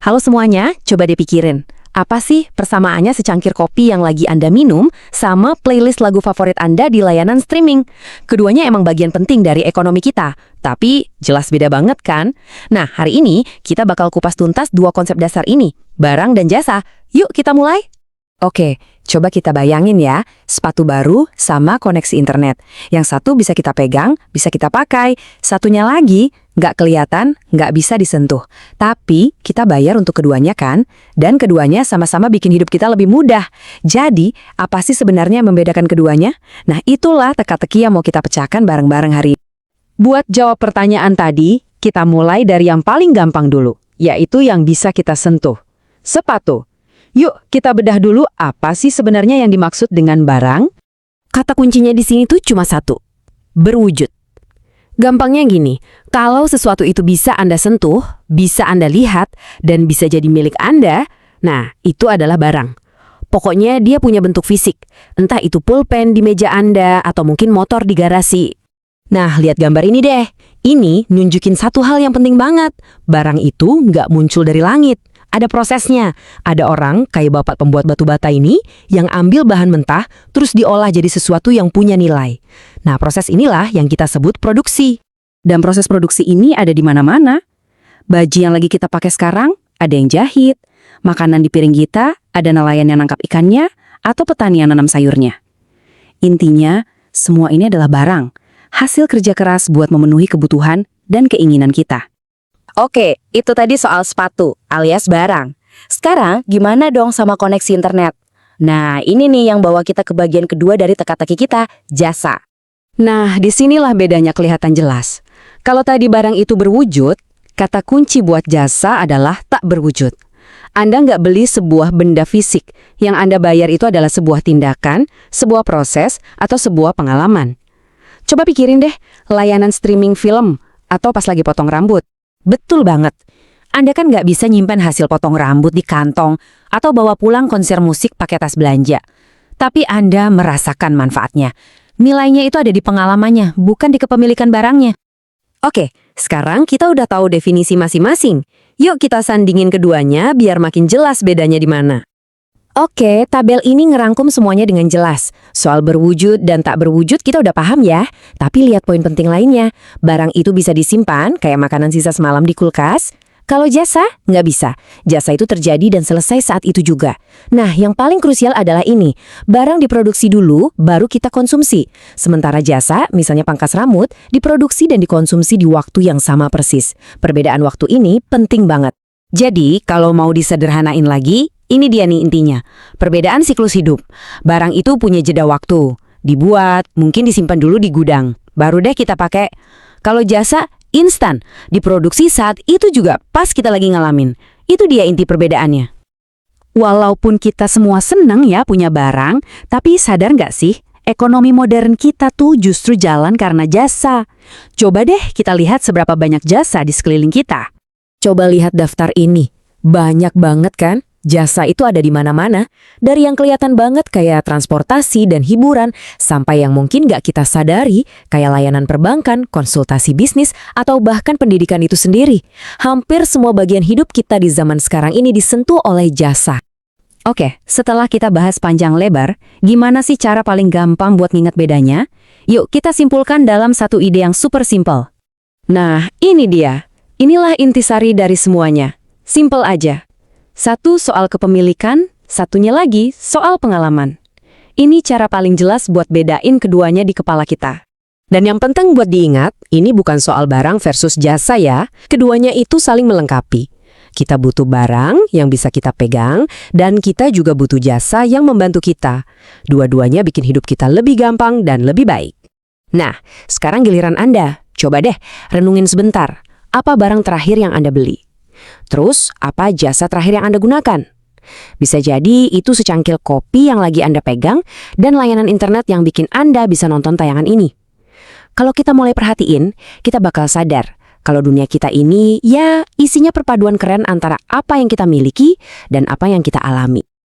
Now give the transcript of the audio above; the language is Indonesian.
Halo semuanya, coba dipikirin. Apa sih persamaannya secangkir kopi yang lagi Anda minum sama playlist lagu favorit Anda di layanan streaming? Keduanya emang bagian penting dari ekonomi kita, tapi jelas beda banget kan? Nah, hari ini kita bakal kupas tuntas dua konsep dasar ini, barang dan jasa. Yuk kita mulai! Oke, coba kita bayangin ya, sepatu baru sama koneksi internet. Yang satu bisa kita pegang, bisa kita pakai. Satunya lagi, nggak kelihatan, nggak bisa disentuh. Tapi, kita bayar untuk keduanya kan? Dan keduanya sama-sama bikin hidup kita lebih mudah. Jadi, apa sih sebenarnya yang membedakan keduanya? Nah, itulah teka-teki yang mau kita pecahkan bareng-bareng hari ini. Buat jawab pertanyaan tadi, kita mulai dari yang paling gampang dulu, yaitu yang bisa kita sentuh. Sepatu. Yuk, kita bedah dulu apa sih sebenarnya yang dimaksud dengan barang? Kata kuncinya di sini tuh cuma satu, berwujud. Gampangnya gini, kalau sesuatu itu bisa Anda sentuh, bisa Anda lihat, dan bisa jadi milik Anda, nah itu adalah barang. Pokoknya dia punya bentuk fisik, entah itu pulpen di meja Anda atau mungkin motor di garasi. Nah, lihat gambar ini deh. Ini nunjukin satu hal yang penting banget. Barang itu nggak muncul dari langit. Ada prosesnya. Ada orang, kayak bapak pembuat batu bata ini, yang ambil bahan mentah, terus diolah jadi sesuatu yang punya nilai. Nah, proses inilah yang kita sebut produksi. Dan proses produksi ini ada di mana-mana. Baju yang lagi kita pakai sekarang, ada yang jahit. Makanan di piring kita, ada nelayan yang nangkap ikannya, atau petani yang nanam sayurnya. Intinya, semua ini adalah barang. Hasil kerja keras buat memenuhi kebutuhan dan keinginan kita. Oke, itu tadi soal sepatu, alias barang. Sekarang, gimana dong sama koneksi internet? Nah, ini nih yang bawa kita ke bagian kedua dari teka-teki kita, jasa. Nah, disinilah bedanya kelihatan jelas. Kalau tadi barang itu berwujud, kata kunci buat jasa adalah tak berwujud. Anda nggak beli sebuah benda fisik, yang Anda bayar itu adalah sebuah tindakan, sebuah proses, atau sebuah pengalaman. Coba pikirin deh, layanan streaming film, atau pas lagi potong rambut. Betul banget. Anda kan nggak bisa nyimpan hasil potong rambut di kantong atau bawa pulang konser musik pakai tas belanja. Tapi Anda merasakan manfaatnya. Nilainya itu ada di pengalamannya, bukan di kepemilikan barangnya. Oke, sekarang kita udah tahu definisi masing-masing. Yuk kita sandingin keduanya biar makin jelas bedanya di mana. Oke, tabel ini ngerangkum semuanya dengan jelas. Soal berwujud dan tak berwujud kita udah paham ya. Tapi lihat poin penting lainnya. Barang itu bisa disimpan, kayak makanan sisa semalam di kulkas. Kalau jasa, nggak bisa. Jasa itu terjadi dan selesai saat itu juga. Nah, yang paling krusial adalah ini. Barang diproduksi dulu, baru kita konsumsi. Sementara jasa, misalnya pangkas rambut, diproduksi dan dikonsumsi di waktu yang sama persis. Perbedaan waktu ini penting banget. Jadi, kalau mau disederhanain lagi, ini dia nih intinya. Perbedaan siklus hidup. Barang itu punya jeda waktu. Dibuat, mungkin disimpan dulu di gudang. Baru deh kita pakai. Kalau jasa, instan. Diproduksi saat itu juga, pas kita lagi ngalamin. Itu dia inti perbedaannya. Walaupun kita semua senang ya punya barang, tapi sadar nggak sih? Ekonomi modern kita tuh justru jalan karena jasa. Coba deh kita lihat seberapa banyak jasa di sekeliling kita. Coba lihat daftar ini. Banyak banget kan? Jasa itu ada di mana-mana, dari yang kelihatan banget kayak transportasi dan hiburan, sampai yang mungkin nggak kita sadari, kayak layanan perbankan, konsultasi bisnis, atau bahkan pendidikan itu sendiri. Hampir semua bagian hidup kita di zaman sekarang ini disentuh oleh jasa. Oke, setelah kita bahas panjang lebar, gimana sih cara paling gampang buat nginget bedanya? Yuk kita simpulkan dalam satu ide yang super simple. Nah, ini dia. Inilah intisari dari semuanya. Simple aja. Satu soal kepemilikan, satunya lagi soal pengalaman. Ini cara paling jelas buat bedain keduanya di kepala kita. Dan yang penting buat diingat, ini bukan soal barang versus jasa ya. Keduanya itu saling melengkapi. Kita butuh barang yang bisa kita pegang, dan kita juga butuh jasa yang membantu kita. Dua-duanya bikin hidup kita lebih gampang dan lebih baik. Nah, sekarang giliran Anda. Coba deh, renungin sebentar. Apa barang terakhir yang Anda beli? Terus, apa jasa terakhir yang Anda gunakan? Bisa jadi itu secangkir kopi yang lagi Anda pegang dan layanan internet yang bikin Anda bisa nonton tayangan ini. Kalau kita mulai perhatiin, kita bakal sadar kalau dunia kita ini ya isinya perpaduan keren antara apa yang kita miliki dan apa yang kita alami.